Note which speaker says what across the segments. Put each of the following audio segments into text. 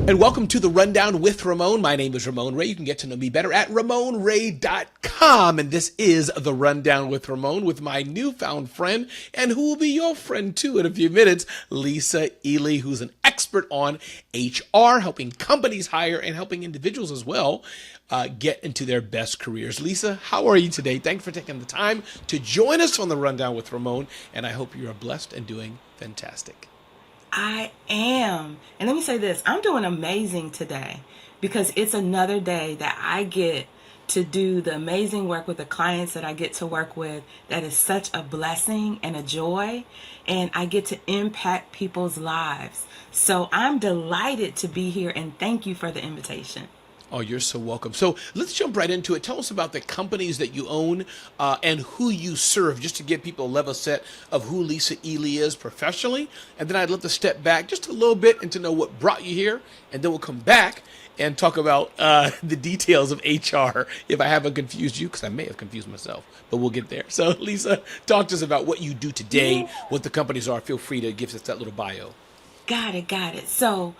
Speaker 1: And welcome to the Rundown with Ramon. My name is Ramon Ray. You can get to know me better at RamonRay.com. And this is the Rundown with Ramon with my newfound friend, and who will be your friend too in a few minutes, Lisa Ealy, who's an expert on HR, helping companies hire and helping individuals as well get into their best careers. Lisa, how are you today? Thanks for taking the time to join us on the Rundown with Ramon. And I hope you are blessed and doing fantastic.
Speaker 2: I am. And let me say this, I'm doing amazing today because it's another day that I get to do the amazing work with the clients that I get to work with. That is such a blessing and a joy. And I get to impact people's lives. So I'm delighted to be here and thank you for the invitation.
Speaker 1: Oh, you're so welcome. So let's jump right into it. Tell us about the companies that you own and who you serve, just to give people a level set of who Lisa Ealy is professionally. And then I'd love to step back just a little bit and to know what brought you here. And then we'll come back and talk about the details of HR if I haven't confused you, because I may have confused myself, but we'll get there. So Lisa, talk to us about what you do today, what the companies are. Feel free to give us that little bio.
Speaker 2: Got it, got it. So,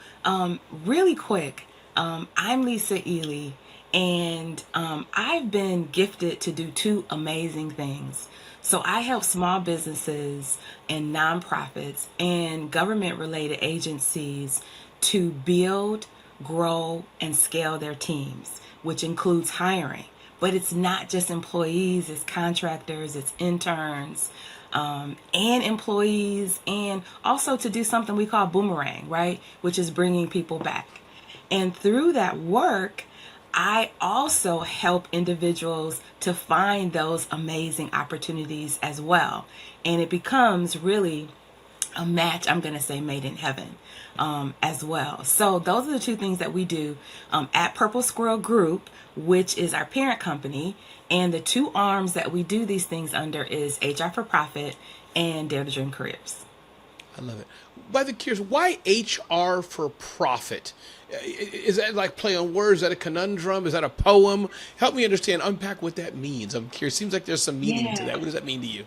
Speaker 2: really quick, I'm Lisa Ealy, and I've been gifted to do two amazing things. So, I help small businesses and nonprofits and government related agencies to build, grow, and scale their teams, which includes hiring. But it's not just employees, it's contractors, it's interns, and employees, and also to do something we call boomerang, right? Which is bringing people back. And through that work, I also help individuals to find those amazing opportunities as well. And it becomes really a match, I'm going to say, made in heaven as well. So those are the two things that we do at Purple Squirrel Group, which is our parent company. And the two arms that we do these things under is HR for Profit and Dare to Dream Careers.
Speaker 1: I love it. By the curious, why HR for profit? Is that like play on words? Is that a conundrum? Is that a poem? Help me understand, unpack what that means. I'm curious. Seems like there's some meaning to that.
Speaker 2: Yeah,
Speaker 1: What does that mean to you?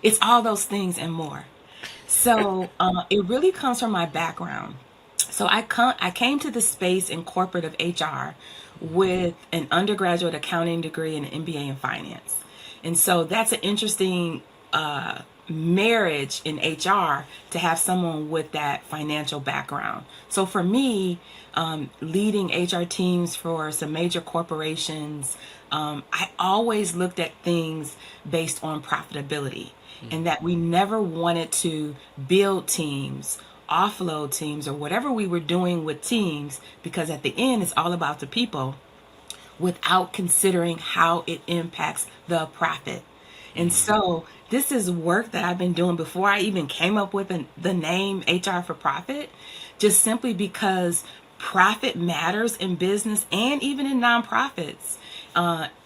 Speaker 2: it's all those things and more. So it really comes from my background. So I came to the space in corporate of HR with an undergraduate accounting degree and an MBA in finance. And so that's an interesting marriage in HR to have someone with that financial background. So for me, leading HR teams for some major corporations, I always looked at things based on profitability, and that we never wanted to build teams, offload teams, or whatever we were doing with teams, because at the end, it's all about the people without considering how it impacts the profit. And so this is work that I've been doing before I even came up with the name HR for Profit, just simply because profit matters in business and even in nonprofits,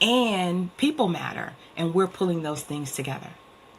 Speaker 2: and people matter, and we're pulling those things together.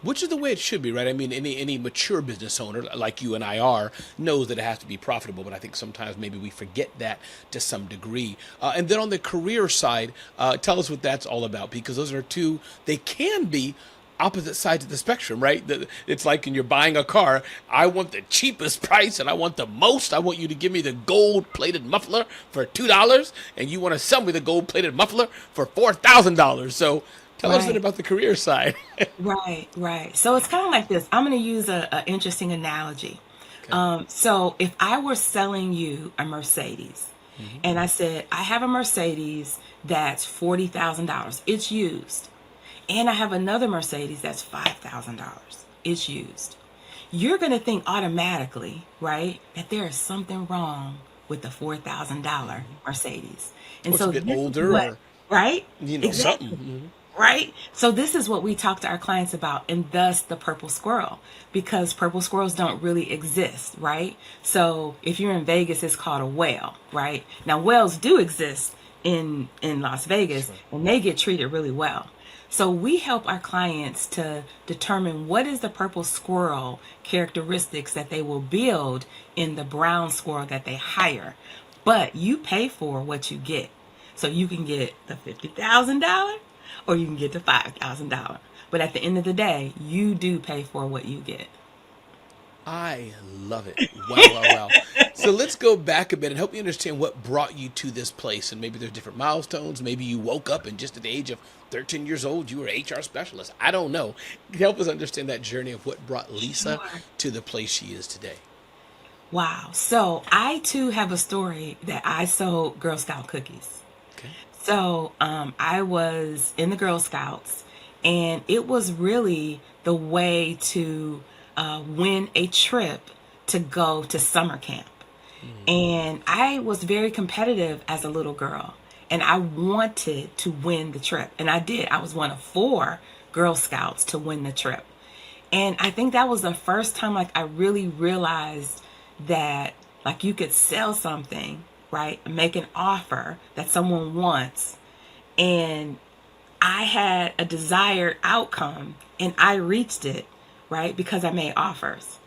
Speaker 1: Which is the way it should be, right? I mean, any mature business owner like you and I are knows that it has to be profitable, but I think sometimes maybe we forget that to some degree. And then on the career side, tell us what that's all about, because those are two, they can be opposite sides of the spectrum, right? It's like when you're buying a car, I want the cheapest price and I want the most. I want you to give me the gold plated muffler for $2, and you want to sell me the gold plated muffler for $4,000. So tell us a bit
Speaker 2: Right.
Speaker 1: about the career side.
Speaker 2: Right, right. So it's kind of like this. I'm going to use a interesting analogy.
Speaker 1: Okay.
Speaker 2: So if I were selling you a Mercedes, and I said, I have a Mercedes that's $40,000, it's used, and I have another Mercedes that's $5,000, it's used, you're going to think automatically, right, that there is something wrong with the $4,000 Mercedes. And
Speaker 1: Or it's a
Speaker 2: so
Speaker 1: bit
Speaker 2: this is
Speaker 1: older,
Speaker 2: what,
Speaker 1: or
Speaker 2: right?
Speaker 1: something.
Speaker 2: Exactly. Right? So this is what we talk to our clients about, and thus the purple squirrel, because purple squirrels don't really exist, right? So if you're in Vegas, it's called a whale, right? Now whales do exist in Las Vegas,
Speaker 1: Sure.
Speaker 2: and they get treated really well. So we help our clients to determine what is the purple squirrel characteristics that they will build in the brown squirrel that they hire. But you pay for what you get. So you can get the $50,000 or you can get the $5,000. But at the end of the day, you do pay for what you get.
Speaker 1: I love it. Wow, wow, wow. So let's go back a bit and help me understand what brought you to this place. And maybe there's different milestones. Maybe you woke up and just at the age of 13 years old, you were an HR specialist. I don't know. Help us understand that journey of what brought Lisa
Speaker 2: Sure.
Speaker 1: to the place she is today.
Speaker 2: Wow. So I too have a story that I sold Girl Scout cookies.
Speaker 1: Okay.
Speaker 2: So I was in the Girl Scouts, and it was really the way to win a trip to go to summer camp. And I was very competitive as a little girl, and I wanted to win the trip. And I did. I was one of four Girl Scouts to win the trip. And I think that was the first time like I really realized that like you could sell something, right? Make an offer that someone wants, and I had a desired outcome and I reached it, right? Because I made offers.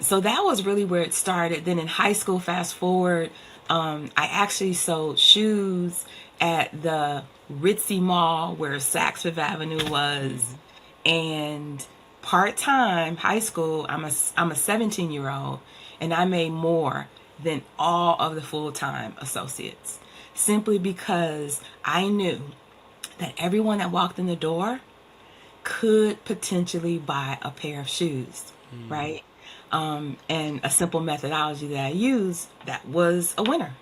Speaker 2: So that was really where it started. Then in high school, fast forward, I actually sold shoes at the Ritzy Mall where Saks Fifth Avenue was. And part-time high school, I'm a 17-year-old, and I made more than all of the full-time associates simply because I knew that everyone that walked in the door could potentially buy a pair of shoes, right? And a simple methodology that I used that was a winner.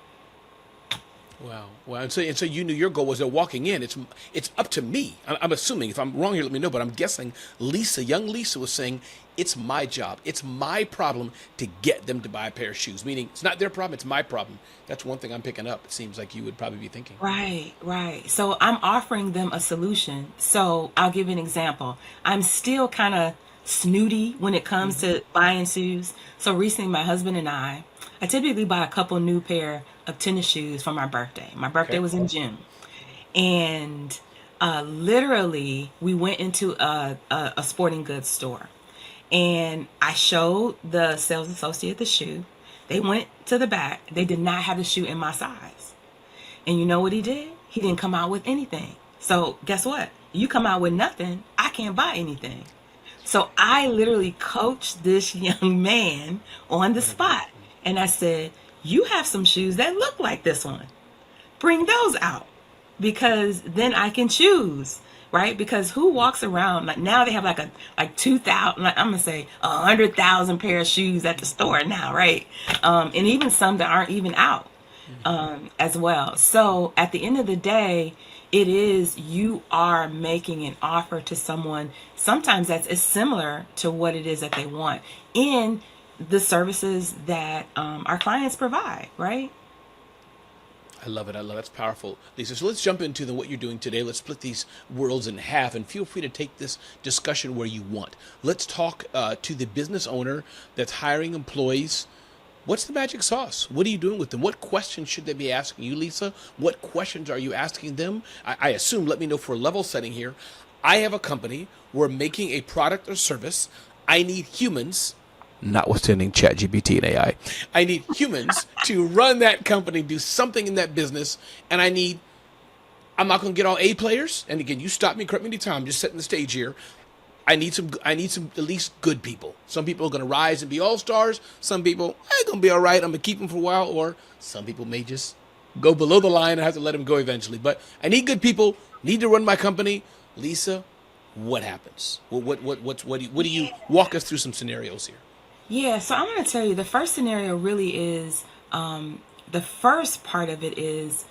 Speaker 1: Wow. Wow. And so you knew your goal was that walking in, it's up to me. I'm assuming, if I'm wrong here, let me know, but I'm guessing Lisa, young Lisa was saying, it's my job. It's my problem to get them to buy a pair of shoes. Meaning it's not their problem, it's my problem. That's one thing I'm picking up. It seems like you would probably be thinking.
Speaker 2: Right, right. So I'm offering them a solution. So I'll give you an example. I'm still kind of snooty when it comes to buying shoes. So recently, my husband and I typically buy a couple new pair of tennis shoes for my birthday. My birthday
Speaker 1: Okay.
Speaker 2: was in June. And literally, we went into a sporting goods store. And I showed the sales associate the shoe. They went to the back. They did not have the shoe in my size. And you know what he did? He didn't come out with anything. So guess what? You come out with nothing, I can't buy anything. So I literally coached this young man on the
Speaker 1: What a God.
Speaker 2: spot. And I said, you have some shoes that look like this one. Bring those out because then I can choose, right? Because who walks around like now they have like 2,000, like I'm gonna say 100,000 pair of shoes at the store now, right? And even some that aren't even out as well. So at the end of the day, it is you are making an offer to someone. Sometimes that's is similar to what it is that they want in the services that our clients provide, right?
Speaker 1: I love it. I love it. That's powerful, Lisa. So let's jump into what you're doing today. Let's split these worlds in half, and feel free to take this discussion where you want. Let's talk to the business owner that's hiring employees. What's the magic sauce? What are you doing with them? What questions should they be asking you, Lisa? What questions are you asking them? I assume, let me know for level setting here. I have a company. We're making a product or service. I need humans, notwithstanding ChatGPT and AI. I need humans to run that company, do something in that business, and I'm not going to get all A players. And again, you stop me, correct me anytime. I'm just setting the stage here. I need some at least good people. Some people are going to rise and be all stars. Some people are going to be all right. I'm going to keep them for a while. Or some people may just go below the line and I have to let them go eventually. But I need good people. Need to run my company. Lisa, what happens? What do you walk us through some scenarios here?
Speaker 2: Yeah, so I'm going to tell you the first scenario really is the first part of it is,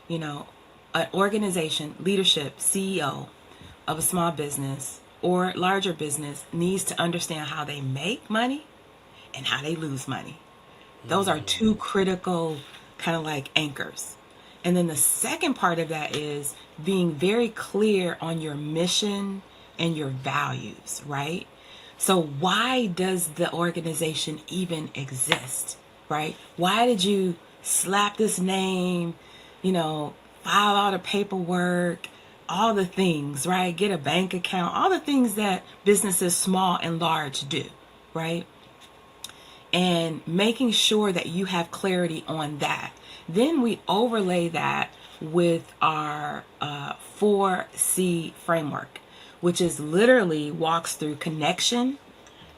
Speaker 2: you know, an organization, leadership, CEO of a small business or larger business needs to understand how they make money and how they lose money. Those are two critical kind of like anchors. And then the second part of that is being very clear on your mission and your values, right? So why does the organization even exist, right? Why did you slap this name, file all the paperwork, all the things, right? Get a bank account, all the things that businesses small and large do, right? And making sure that you have clarity on that. Then we overlay that with our 4C framework, which is literally walks through connection,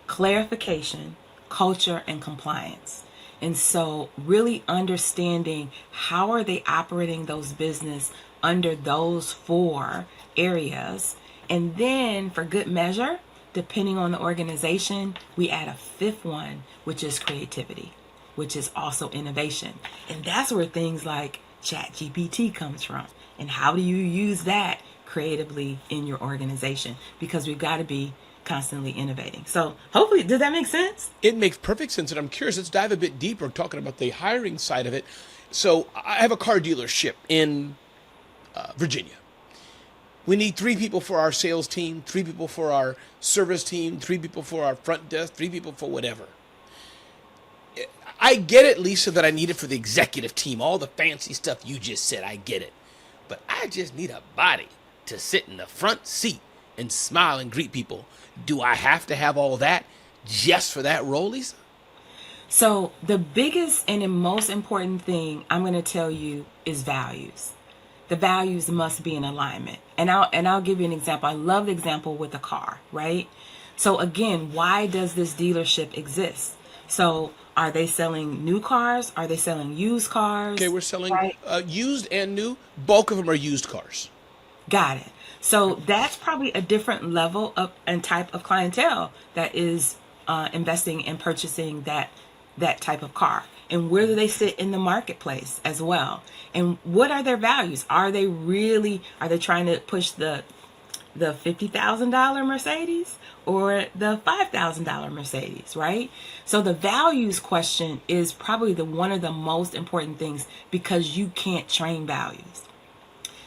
Speaker 2: clarification, culture, and compliance. And so really understanding how are they operating those business under those four areas. And then for good measure, depending on the organization, we add a fifth one, which is creativity, which is also innovation. And that's where things like ChatGPT comes from. And how do you use that creatively in your organization? Because we've got to be constantly innovating. So hopefully, does that make sense?
Speaker 1: It makes perfect sense, and I'm curious. Let's dive a bit deeper, talking about the hiring side of it. So I have a car dealership in Virginia. We need 3 people for our sales team, 3 people for our service team, 3 people for our front desk, 3 people for whatever. I get it, Lisa, that I need it for the executive team, all the fancy stuff you just said. I get it. But I just need a body to sit in the front seat and smile and greet people. Do I have to have all that just for that role, Lisa?
Speaker 2: So the biggest and the most important thing I'm going to tell you is values. The values must be in alignment. And I'll give you an example. I love the example with a car, right? So again, why does this dealership exist? So are they selling new cars? Are they selling used cars?
Speaker 1: Okay, we're selling
Speaker 2: Right.
Speaker 1: used and new. Bulk of them are used cars.
Speaker 2: Got it. So that's probably a different level of and type of clientele that is investing and purchasing that type of car. And where do they sit in the marketplace as well? And what are their values? Are they trying to push the $50,000 Mercedes or the $5,000 Mercedes, right? So the values question is probably one of the most important things, because you can't train values.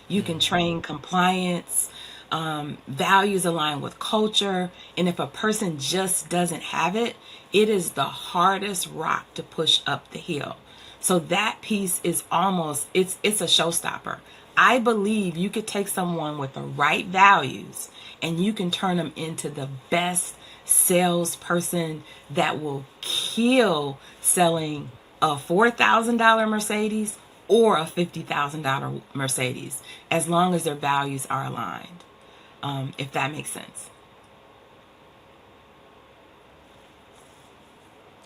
Speaker 2: You can train compliance, values align with culture. And if a person just doesn't have it, it is the hardest rock to push up the hill. So that piece is it's a showstopper. I believe you could take someone with the right values and you can turn them into the best salesperson that will kill selling a $4,000 Mercedes or a $50,000 Mercedes, as long as their values are aligned, if that makes sense.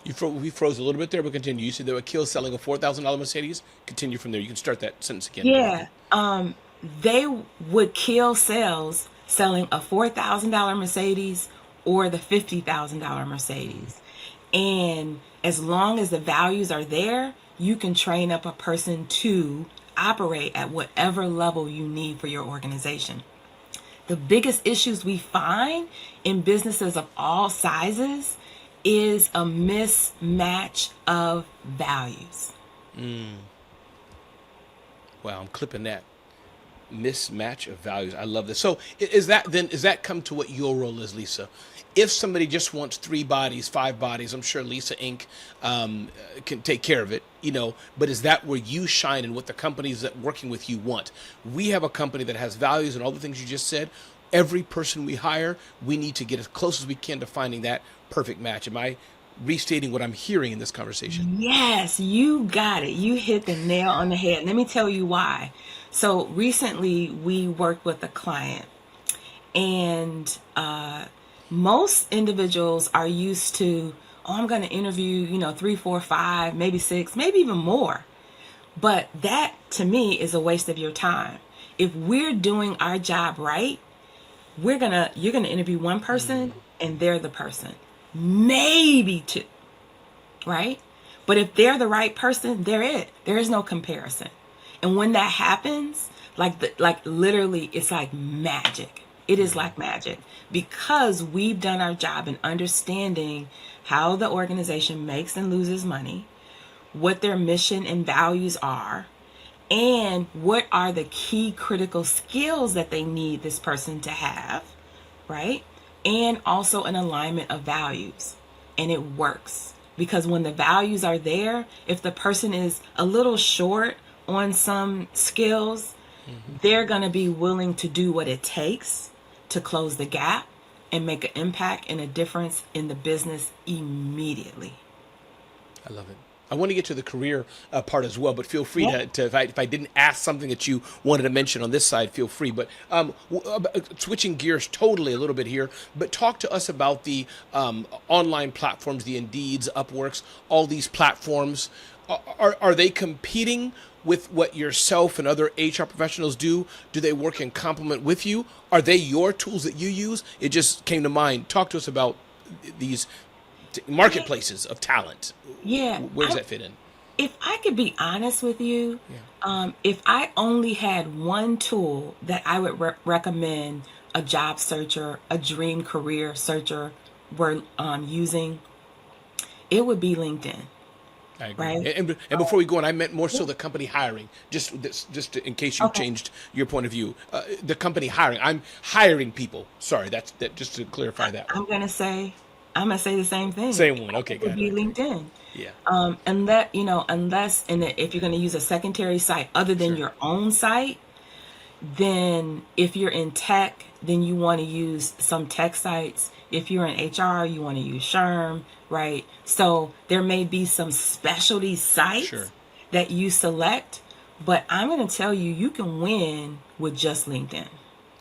Speaker 1: We froze a little bit there, but continue. You said they would kill selling a $4,000 Mercedes. Continue from there. You can start that sentence again.
Speaker 2: Yeah, they would kill sales selling a $4,000 Mercedes or the $50,000 Mercedes. And as long as the values are there, you can train up a person to operate at whatever level you need for your organization. The biggest issues we find in businesses of all sizes is a mismatch of values.
Speaker 1: Wow, I'm clipping that. Mismatch of values. I love this. So is that come to what your role is, Lisa? If somebody just wants 3 bodies, 5 bodies, I'm sure Lisa Inc. Can take care of it, but is that where you shine and what the companies that working with you want? We have a company that has values and all the things you just said. Every person we hire, we need to get as close as we can to finding that perfect match. Am I restating what I'm hearing in this conversation?
Speaker 2: Yes, you got it. You hit the nail on the head. Let me tell you why. So recently we worked with a client, and most individuals are used to, I'm going to interview, 3, 4, 5, maybe 6, maybe even more. But that to me is a waste of your time. If we're doing our job right, you're going to interview one person and they're the person, maybe 2, right? But if they're the right person, they're it. There is no comparison. And when that happens, like literally, it's like magic. It is like magic, because we've done our job in understanding how the organization makes and loses money, what their mission and values are, and what are the key critical skills that they need this person to have, right? And also an alignment of values. And it works, because when the values are there, if the person is a little short on some skills, they're going to be willing to do what it takes to close the gap and make an impact and a difference in the business immediately.
Speaker 1: I love it. I want to get to the career part as well, but feel free
Speaker 2: Yeah.
Speaker 1: to if I didn't ask something that you wanted to mention on this side, feel free. But switching gears totally a little bit here, but talk to us about the online platforms, the Indeeds, Upworks, all these platforms. Are they competing with what yourself and other HR professionals do? Do they work in complement with you? Are they your tools that you use? It just came to mind. Talk to us about these
Speaker 2: Yeah.
Speaker 1: marketplaces of talent.
Speaker 2: Yeah.
Speaker 1: Where does that fit in?
Speaker 2: If I could be honest with you,
Speaker 1: Yeah,
Speaker 2: if I only had one tool that I would recommend a job searcher, a dream career searcher were using, it would be LinkedIn,
Speaker 1: I agree.
Speaker 2: right?
Speaker 1: And before we go on, I meant more so the company hiring. In case you've
Speaker 2: Okay.
Speaker 1: changed your point of view, the company hiring. I'm hiring people. Sorry, that's that. Just to clarify that one.
Speaker 2: I'm gonna say, I'm gonna say the same thing.
Speaker 1: Same one. Okay,
Speaker 2: It would
Speaker 1: got it.
Speaker 2: be
Speaker 1: Okay.
Speaker 2: LinkedIn.
Speaker 1: Yeah.
Speaker 2: And that, unless if you're gonna use a secondary site other than
Speaker 1: Sure.
Speaker 2: your own site, then if you're in tech, then you want to use some tech sites. If you're in HR, you want to use Sherm, right? So there may be some specialty sites
Speaker 1: Sure.
Speaker 2: that you select, but I'm going to tell you, you can win with just LinkedIn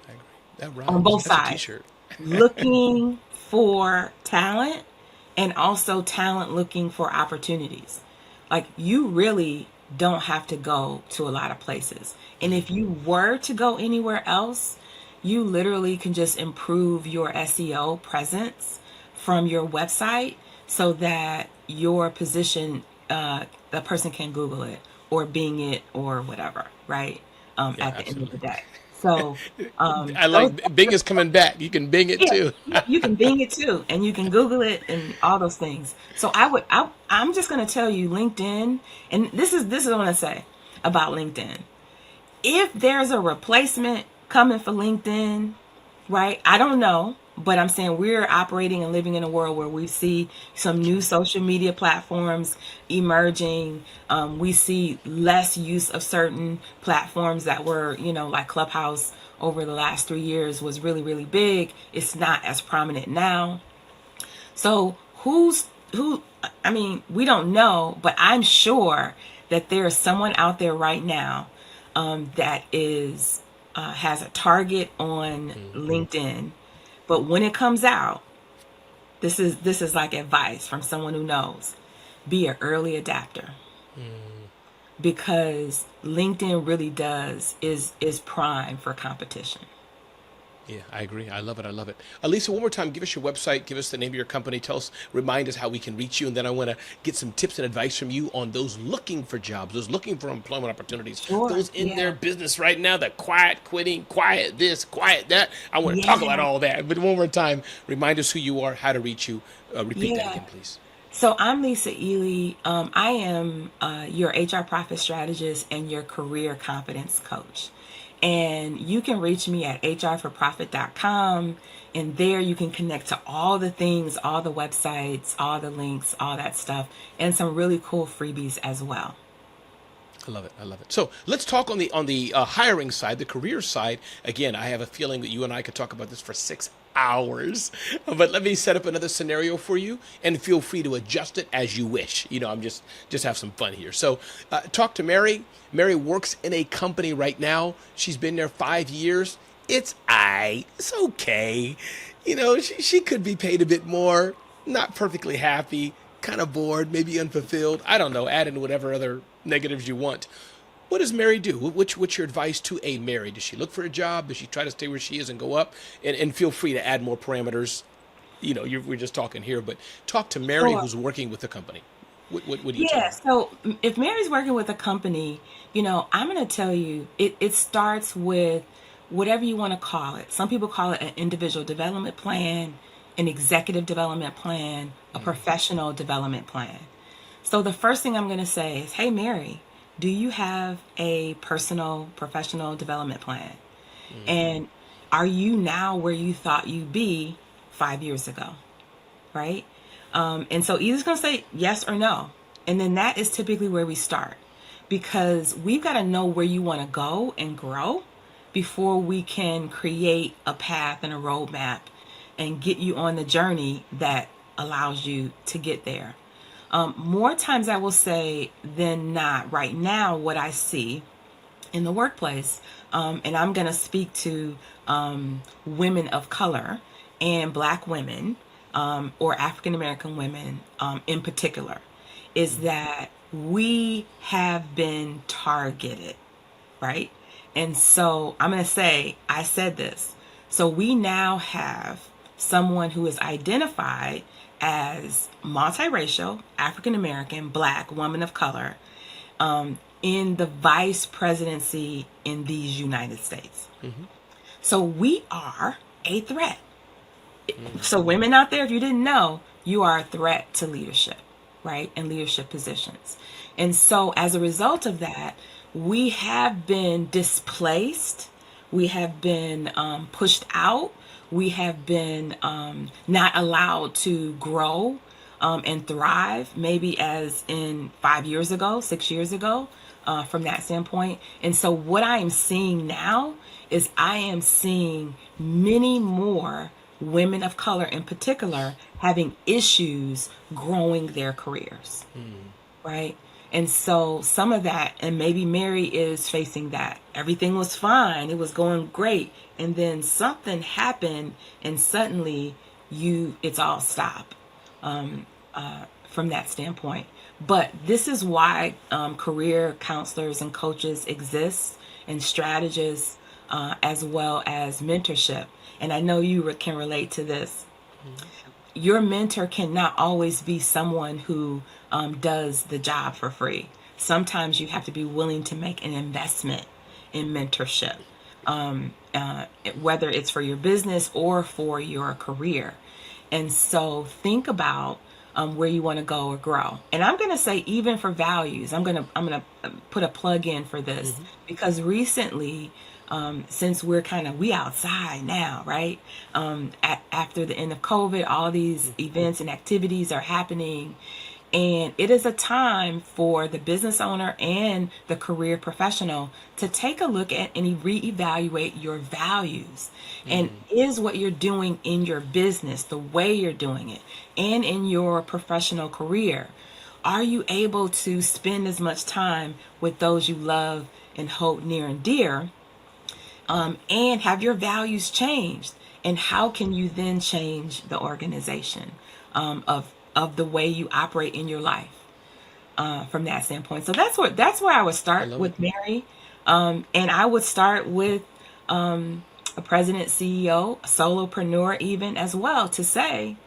Speaker 1: I agree. That
Speaker 2: on
Speaker 1: rhymes.
Speaker 2: both
Speaker 1: That's a
Speaker 2: sides.
Speaker 1: T-shirt.
Speaker 2: Looking for talent and also talent looking for opportunities. Like you really don't have to go to a lot of places. And if you were to go anywhere else, you literally can just improve your SEO presence from your website so that your position, the person can Google it or Bing it or whatever, right?
Speaker 1: Yeah,
Speaker 2: At the end of the
Speaker 1: absolutely.
Speaker 2: day. So,
Speaker 1: I
Speaker 2: those
Speaker 1: like Bing is coming back. You can Bing it
Speaker 2: yeah,
Speaker 1: too.
Speaker 2: you can Bing it too, and you can Google it and all those things. So I'm just gonna tell you LinkedIn, and this is what I want to say about LinkedIn. If there's a replacement coming for LinkedIn, right? I don't know, but I'm saying we're operating and living in a world where we see some new social media platforms emerging. We see less use of certain platforms that were, like Clubhouse over the last 3 years was really, really big. It's not as prominent now. So who? I mean, we don't know, but I'm sure that there is someone out there right now that is has a target on LinkedIn. But when it comes out, this is like advice from someone who knows. Be an early adapter because LinkedIn really is prime for competition.
Speaker 1: Yeah, I agree. I love it. I love it. Elisa, one more time, give us your website, give us the name of your company, tell us, remind us how we can reach you, and then I want to get some tips and advice from you on those looking for jobs, those looking for employment opportunities,
Speaker 2: Sure.
Speaker 1: those in their
Speaker 2: Yeah.
Speaker 1: business right now, that quiet quitting, quiet this, quiet that. I want to talk about
Speaker 2: Yeah.
Speaker 1: all that. But one more time, remind us who you are, how to reach you. Repeat that
Speaker 2: Yeah.
Speaker 1: again, please.
Speaker 2: So I'm Lisa Ealy. I am your HR profit strategist and your career confidence coach. And you can reach me at hrforprofit.com. And there you can connect to all the things, all the websites, all the links, all that stuff, and some really cool freebies as well.
Speaker 1: I love it. I love it. So let's talk on the hiring side, the career side. Again, I have a feeling that you and I could talk about this for 6 hours, but let me set up another scenario for you, and feel free to adjust it as you wish. I'm just have some fun here. So, talk to Mary. Mary works in a company right now. She's been there 5 years. It's okay. She could be paid a bit more. Not perfectly happy, kind of bored, maybe unfulfilled. I don't know. Add in whatever other negatives you want. What does Mary do? What's your advice to a Mary? Does she look for a job? Does she try to stay where she is and go up? And feel free to add more parameters. We're just talking here, but talk to Mary
Speaker 2: Sure.
Speaker 1: who's working with the company. What do you tell
Speaker 2: Yeah.
Speaker 1: her?
Speaker 2: So if Mary's working with a company, I'm going to tell you it starts with whatever you want to call it. Some people call it an individual development plan, an executive development plan, a professional development plan. So the first thing I'm going to say is, hey, Mary, do you have a personal professional development plan? And are you now where you thought you'd be 5 years ago? Right? And so either going to say yes or no. And then that is typically where we start because we've got to know where you want to go and grow before we can create a path and a roadmap and get you on the journey that allows you to get there. More times I will say than not, right now, what I see in the workplace, and I'm going to speak to women of color and Black women, or African American women in particular, is that we have been targeted, right? And so I'm going to say, I said this. So we now have someone who is identified as multiracial, African American, Black, woman of color, in the vice presidency in these United States. So we are a threat. So women out there, if you didn't know, you are a threat to leadership, right? And leadership positions. And so as a result of that, we have been displaced. We have been pushed out. We have been not allowed to grow and thrive, maybe as in 5 years ago, 6 years ago, from that standpoint. And so what I am seeing now is I am seeing many more women of color in particular having issues growing their careers, right? And so some of that, and maybe Mary is facing that. Everything was fine. It was going great. And then something happened and suddenly it's all stop from that standpoint. But this is why career counselors and coaches exist, and strategists, as well as mentorship. And I know you can relate to this. Your mentor cannot always be someone who does the job for free. Sometimes you have to be willing to make an investment in mentorship, whether it's for your business or for your career. And so think about where you want to go or grow. And I'm going to say, even for values, I'm going to put a plug in for this, because recently, since we outside now, right? After the end of COVID, all these events and activities are happening. And it is a time for the business owner and the career professional to take a look at and reevaluate your values. And is what you're doing in your business, the way you're doing it, and in your professional career, are you able to spend as much time with those you love and hold near and dear? And have your values changed? And how can you then change the organization of the way you operate in your life from that standpoint? So that's where I would start with Mary, and I would start with a president, CEO, a solopreneur, even as well, to say,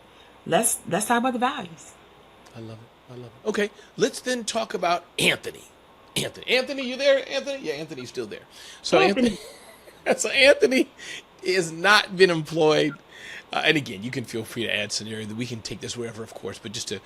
Speaker 2: let's talk about the values.
Speaker 1: I love it. I love it. Okay, let's then talk about Anthony. Anthony, you there? Anthony? Yeah, Anthony's still there. So Anthony. So Anthony has not been employed. And again, you can feel free to add scenario that we can take this wherever, of course, but just to,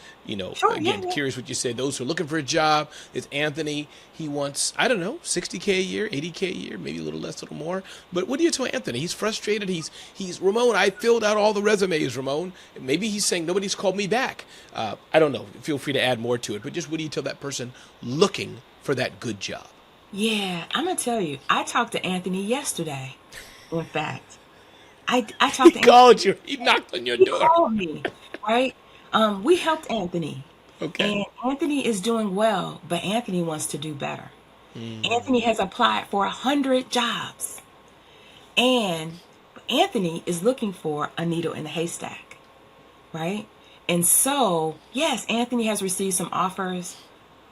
Speaker 2: Sure,
Speaker 1: again,
Speaker 2: yeah.
Speaker 1: curious what you said. Those who are looking for a job, it's Anthony. He wants, I don't know, 60K a year, 80K a year, maybe a little less, a little more. But what do you tell Anthony? He's frustrated. He's Ramon, I filled out all the resumes, Ramon. Maybe he's saying nobody's called me back. I don't know. Feel free to add more to it. But just what do you tell that person looking for that good job?
Speaker 2: Yeah, I'm going to tell you, I talked to Anthony yesterday, in fact. I talked to
Speaker 1: He called you. He knocked on your
Speaker 2: He
Speaker 1: door.
Speaker 2: called me, right? We helped Anthony.
Speaker 1: Okay.
Speaker 2: And Anthony is doing well, but Anthony wants to do better. Anthony has applied for 100 jobs. And Anthony is looking for a needle in a haystack, right? And so, yes, Anthony has received some offers.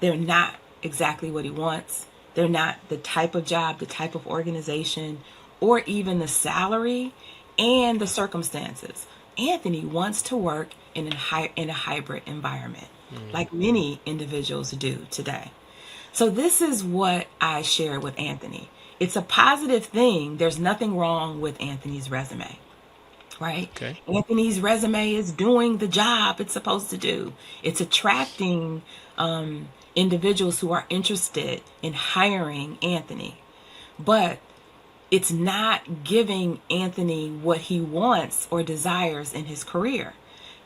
Speaker 2: They're not exactly what he wants. They're not the type of job, the type of organization, or even the salary and the circumstances. Anthony wants to work in a hybrid environment, like many individuals do today. So this is what I share with Anthony. It's a positive thing. There's nothing wrong with Anthony's resume, right?
Speaker 1: Okay.
Speaker 2: Anthony's resume is doing the job it's supposed to do. It's attracting individuals who are interested in hiring Anthony. But it's not giving Anthony what he wants or desires in his career,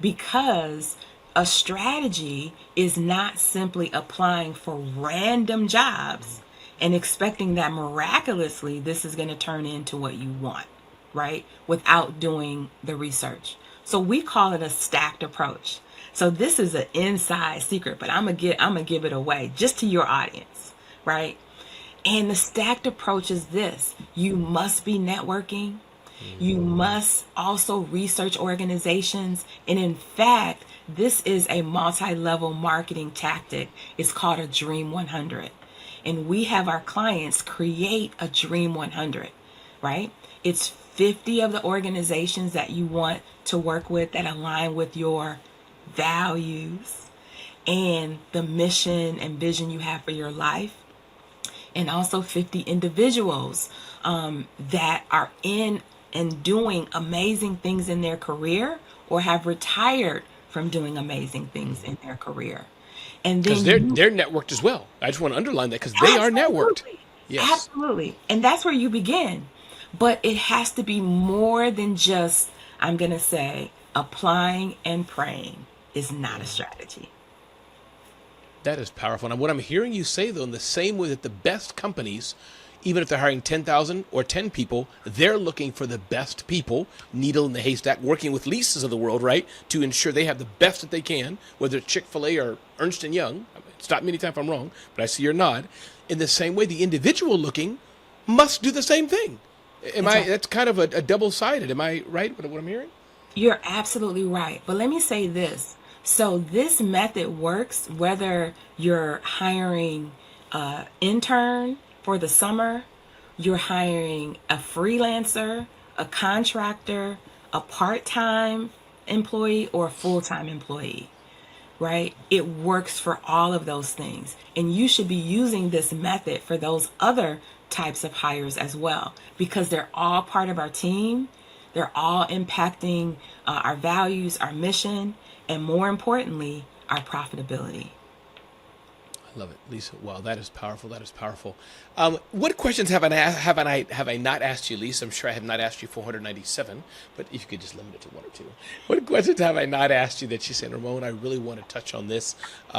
Speaker 2: because a strategy is not simply applying for random jobs and expecting that miraculously this is going to turn into what you want, right? Without doing the research. So we call it a stacked approach. So this is an inside secret, but I'm gonna give it away just to your audience, right? And the stacked approach is this: you must be networking. You must also research organizations. And in fact, this is a multi-level marketing tactic. It's called a Dream 100. And we have our clients create a Dream 100, right? It's 50 of the organizations that you want to work with that align with your values and the mission and vision you have for your life. And also 50 individuals that are in and doing amazing things in their career or have retired from doing amazing things in their career. And
Speaker 1: Because
Speaker 2: then
Speaker 1: they're networked as well. I just want to underline that because they are networked.
Speaker 2: absolutely,
Speaker 1: Yes.
Speaker 2: absolutely. And that's where you begin. But it has to be more than just, I'm going to say, applying and praying is not a strategy.
Speaker 1: That is powerful. And what I'm hearing you say, though, in the same way that the best companies, even if they're hiring 10,000 or 10 people, they're looking for the best people, needle in the haystack, working with leases of the world, right, to ensure they have the best that they can, whether it's Chick-fil-A or Ernst & Young. Stop me anytime if I'm wrong, but I see your nod. In the same way, the individual looking must do the same thing. That's kind of a double-sided. Am I right with what I'm hearing?
Speaker 2: You're absolutely right. But let me say this. So this method works whether you're hiring an intern for the summer, you're hiring a freelancer, a contractor, a part-time employee, or a full-time employee, right? It works for all of those things. And you should be using this method for those other types of hires as well, because they're all part of our team. They're all impacting our values, our mission, and more importantly, our profitability.
Speaker 1: I love it, Lisa. Wow, that is powerful. That is powerful. What questions have I not asked you, Lisa? I'm sure I have not asked you 497, but if you could just limit it to one or two. What questions have I not asked you that you said, Ramon, I really want to touch on this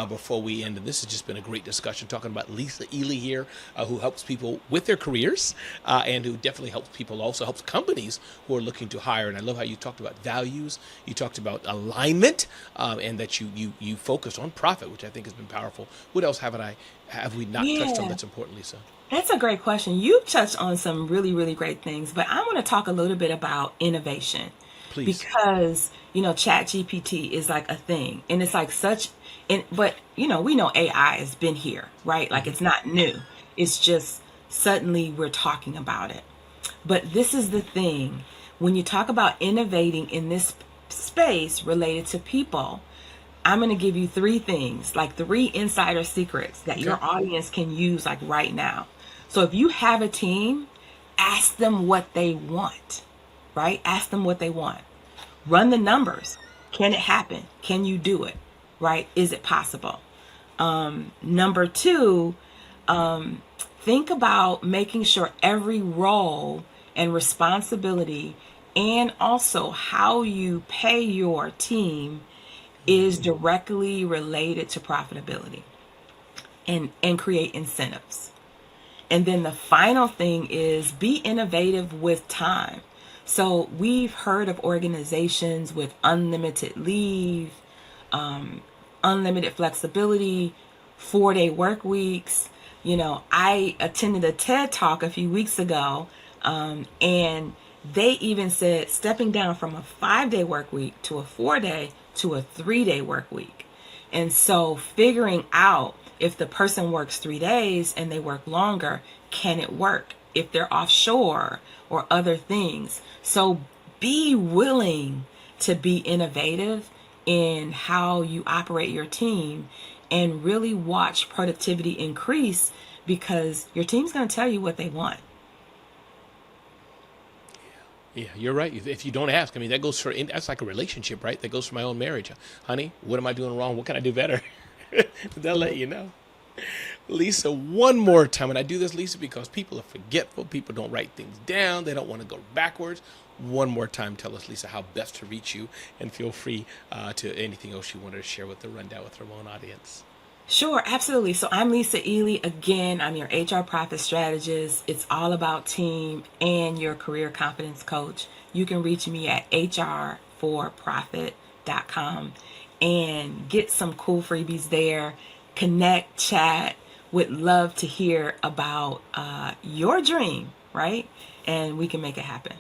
Speaker 1: before we end? And this has just been a great discussion talking about Lisa Ealy here, who helps people with their careers and who definitely helps people, also helps companies who are looking to hire. And I love how you talked about values, you talked about alignment, and that you focused on profit, which I think has been powerful. What else have we not touched on
Speaker 2: Yeah,
Speaker 1: that's important, Lisa?
Speaker 2: that's a great question. You touched on some really, really great things, but I want to talk a little bit about innovation
Speaker 1: Please.
Speaker 2: because, Chat GPT is like a thing and it's like but we know AI has been here, right? Like it's not new. It's just suddenly we're talking about it. But this is the thing. When you talk about innovating in this space related to people, I'm going to give you three things, like three insider secrets that
Speaker 1: Okay.
Speaker 2: your audience can use like right now. So if you have a team, ask them what they want, right? Ask them what they want. Run the numbers. Can it happen? Can you do it? Right? Is it possible? Number two, think about making sure every role and responsibility and also how you pay your team is directly related to profitability and create incentives. And then the final thing is be innovative with time. So we've heard of organizations with unlimited leave, unlimited flexibility, 4-day work weeks. I attended a TED talk a few weeks ago, and they even said stepping down from a 5-day work week to a 4-day to a 3-day work week. And so figuring out if the person works 3 days and they work longer, can it work? If they're offshore or other things. So be willing to be innovative in how you operate your team and really watch productivity increase because your team's going to tell you what they want.
Speaker 1: Yeah, you're right. If you don't ask, I mean, that's like a relationship, right? That goes for my own marriage. Honey, what am I doing wrong? What can I do better? They'll let you know. Lisa, one more time. And I do this, Lisa, because people are forgetful. People don't write things down. They don't want to go backwards. One more time, tell us, Lisa, how best to reach you. And feel free to anything else you wanted to share with the Rundown with Ramon audience.
Speaker 2: Sure, absolutely. So I'm Lisa Ealy. Again, I'm your HR profit strategist. It's all about team and your career confidence coach. You can reach me at hrforprofit.com. and get some cool freebies there. Connect, chat. Would love to hear about your dream, right? And we can make it happen.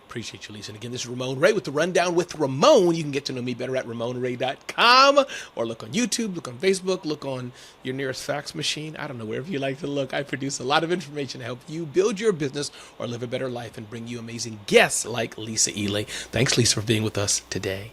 Speaker 1: Appreciate you, Lisa. And again, this is Ramon Ray with the Rundown with Ramon. You can get to know me better at RamonRay.com or look on YouTube, look on Facebook, look on your nearest fax machine. I don't know, wherever you like to look. I produce a lot of information to help you build your business or live a better life and bring you amazing guests like Lisa Ealy. Thanks, Lisa, for being with us today.